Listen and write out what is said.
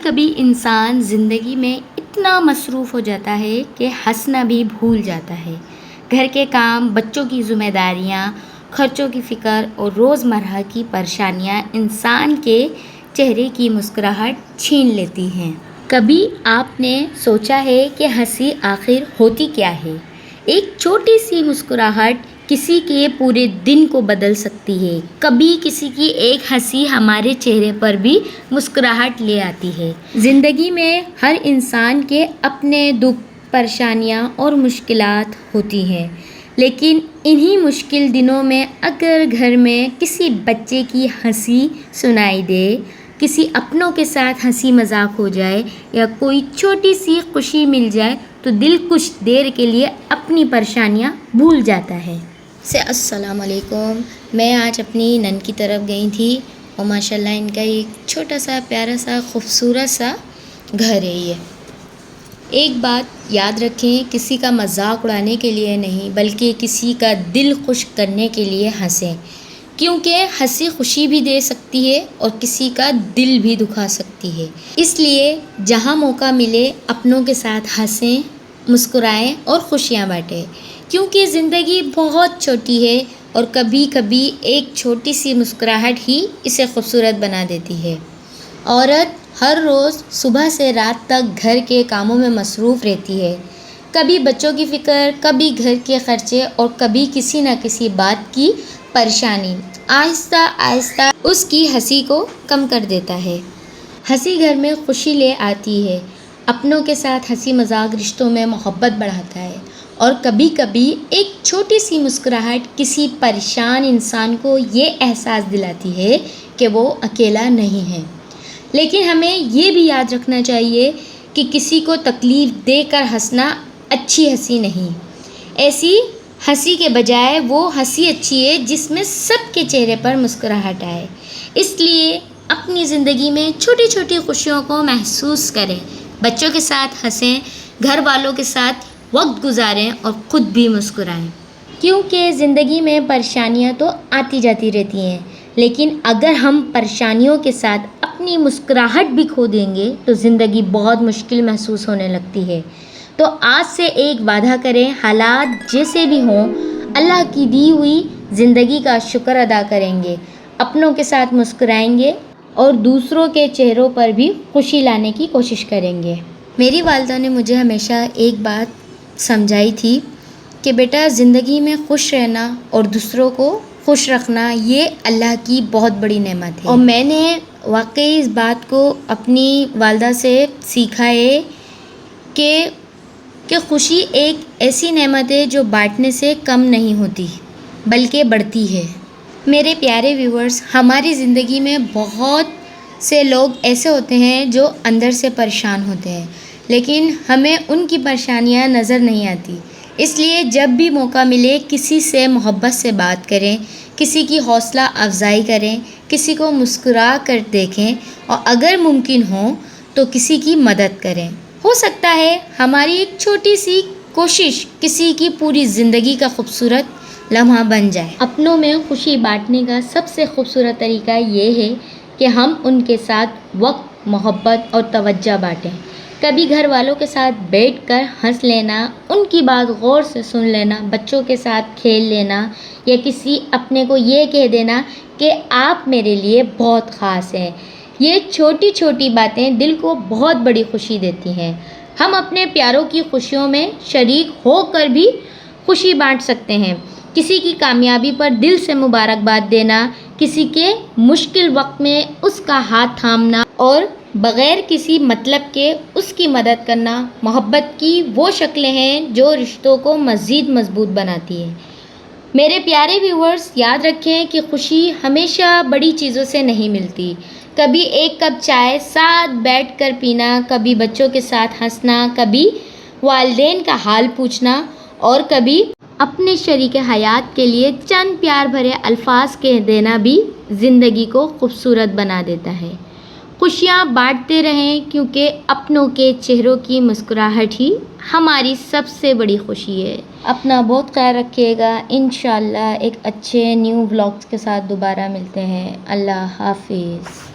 کبھی انسان زندگی میں اتنا مصروف ہو جاتا ہے کہ ہنسنا بھی بھول جاتا ہے۔ گھر کے کام، بچوں کی ذمہ داریاں، خرچوں کی فکر اور روزمرہ کی پریشانیاں انسان کے چہرے کی مسکراہٹ چھین لیتی ہیں۔ کبھی آپ نے سوچا ہے کہ ہنسی آخر ہوتی کیا ہے؟ ایک چھوٹی سی مسکراہٹ کسی کے پورے دن کو بدل سکتی ہے۔ کبھی کسی کی ایک ہنسی ہمارے چہرے پر بھی مسکراہٹ لے آتی ہے۔ زندگی میں ہر انسان کے اپنے دکھ، پریشانیاں اور مشکلات ہوتی ہیں، لیکن انہی مشکل دنوں میں اگر گھر میں کسی بچے کی ہنسی سنائی دے، کسی اپنوں کے ساتھ ہنسی مذاق ہو جائے یا کوئی چھوٹی سی خوشی مل جائے تو دل کچھ دیر کے لیے اپنی پریشانیاں بھول جاتا ہے۔ السلام علیکم۔ میں آج اپنی نن کی طرف گئی تھی اور ماشاءاللہ ان کا ایک چھوٹا سا پیارا سا خوبصورت سا گھر ہے۔ یہ ایک بات یاد رکھیں، کسی کا مذاق اڑانے کے لیے نہیں بلکہ کسی کا دل خوش کرنے کے لیے ہنسیں، کیونکہ ہنسی خوشی بھی دے سکتی ہے اور کسی کا دل بھی دکھا سکتی ہے۔ اس لیے جہاں موقع ملے اپنوں کے ساتھ ہنسیں، مسکرائیں اور خوشیاں بانٹیں، کیونکہ زندگی بہت چھوٹی ہے اور کبھی کبھی ایک چھوٹی سی مسکراہٹ ہی اسے خوبصورت بنا دیتی ہے۔ عورت ہر روز صبح سے رات تک گھر کے کاموں میں مصروف رہتی ہے، کبھی بچوں کی فکر، کبھی گھر کے خرچے اور کبھی کسی نہ کسی بات کی پریشانی آہستہ آہستہ اس کی ہنسی کو کم کر دیتا ہے۔ ہنسی گھر میں خوشی لے آتی ہے، اپنوں کے ساتھ ہنسی مذاق رشتوں میں محبت بڑھاتا ہے اور کبھی کبھی ایک چھوٹی سی مسکراہٹ کسی پریشان انسان کو یہ احساس دلاتی ہے کہ وہ اکیلا نہیں ہے۔ لیکن ہمیں یہ بھی یاد رکھنا چاہیے کہ کسی کو تکلیف دے کر ہنسنا اچھی ہنسی نہیں۔ ایسی ہنسی کے بجائے وہ ہنسی اچھی ہے جس میں سب کے چہرے پر مسکراہٹ آئے۔ اس لیے اپنی زندگی میں چھوٹی چھوٹی خوشیوں کو محسوس کریں، بچوں کے ساتھ ہنسیں، گھر والوں کے ساتھ وقت گزاریں اور خود بھی مسکرائیں، کیونکہ زندگی میں پریشانیاں تو آتی جاتی رہتی ہیں، لیکن اگر ہم پریشانیوں کے ساتھ اپنی مسکراہٹ بھی کھو دیں گے تو زندگی بہت مشکل محسوس ہونے لگتی ہے۔ تو آج سے ایک وعدہ کریں، حالات جیسے بھی ہوں اللہ کی دی ہوئی زندگی کا شکر ادا کریں گے، اپنوں کے ساتھ مسکرائیں گے اور دوسروں کے چہروں پر بھی خوشی لانے کی کوشش کریں گے۔ میری والدہ نے مجھے ہمیشہ ایک بات سمجھائی تھی کہ بیٹا، زندگی میں خوش رہنا اور دوسروں کو خوش رکھنا یہ اللہ کی بہت بڑی نعمت ہے، اور میں نے واقعی اس بات کو اپنی والدہ سے سیکھا ہے کہ خوشی ایک ایسی نعمت ہے جو بانٹنے سے کم نہیں ہوتی بلکہ بڑھتی ہے۔ میرے پیارے ویورز، ہماری زندگی میں بہت سے لوگ ایسے ہوتے ہیں جو اندر سے پریشان ہوتے ہیں، لیکن ہمیں ان کی پریشانیاں نظر نہیں آتی۔ اس لیے جب بھی موقع ملے کسی سے محبت سے بات کریں، کسی کی حوصلہ افزائی کریں، کسی کو مسکرا کر دیکھیں اور اگر ممکن ہو تو کسی کی مدد کریں۔ ہو سکتا ہے ہماری ایک چھوٹی سی کوشش کسی کی پوری زندگی کا خوبصورت لمحہ بن جائے۔ اپنوں میں خوشی بانٹنے کا سب سے خوبصورت طریقہ یہ ہے کہ ہم ان کے ساتھ وقت، محبت اور توجہ بانٹیں۔ کبھی گھر والوں کے ساتھ بیٹھ کر ہنس لینا، ان کی بات غور سے سن لینا، بچوں کے ساتھ کھیل لینا یا کسی اپنے کو یہ کہہ دینا کہ آپ میرے لیے بہت خاص ہیں، یہ چھوٹی چھوٹی باتیں دل کو بہت بڑی خوشی دیتی ہیں۔ ہم اپنے پیاروں کی خوشیوں میں شریک ہو کر بھی خوشی بانٹ سکتے ہیں۔ کسی کی کامیابی پر دل سے مبارکباد دینا، کسی کے مشکل وقت میں اس کا ہاتھ تھامنا اور بغیر کسی مطلب کے اس کی مدد کرنا محبت کی وہ شکلیں ہیں جو رشتوں کو مزید مضبوط بناتی ہیں۔ میرے پیارے ویورز، یاد رکھیں کہ خوشی ہمیشہ بڑی چیزوں سے نہیں ملتی۔ کبھی ایک کپ چائے ساتھ بیٹھ کر پینا، کبھی بچوں کے ساتھ ہنسنا، کبھی والدین کا حال پوچھنا اور کبھی اپنے شریک حیات کے لیے چند پیار بھرے الفاظ کہہ دینا بھی زندگی کو خوبصورت بنا دیتا ہے۔ خوشیاں بانٹتے رہیں، کیونکہ اپنوں کے چہروں کی مسکراہٹ ہی ہماری سب سے بڑی خوشی ہے۔ اپنا بہت خیال رکھیے گا۔ انشاءاللہ ایک اچھے نیو ولاگز کے ساتھ دوبارہ ملتے ہیں۔ اللہ حافظ۔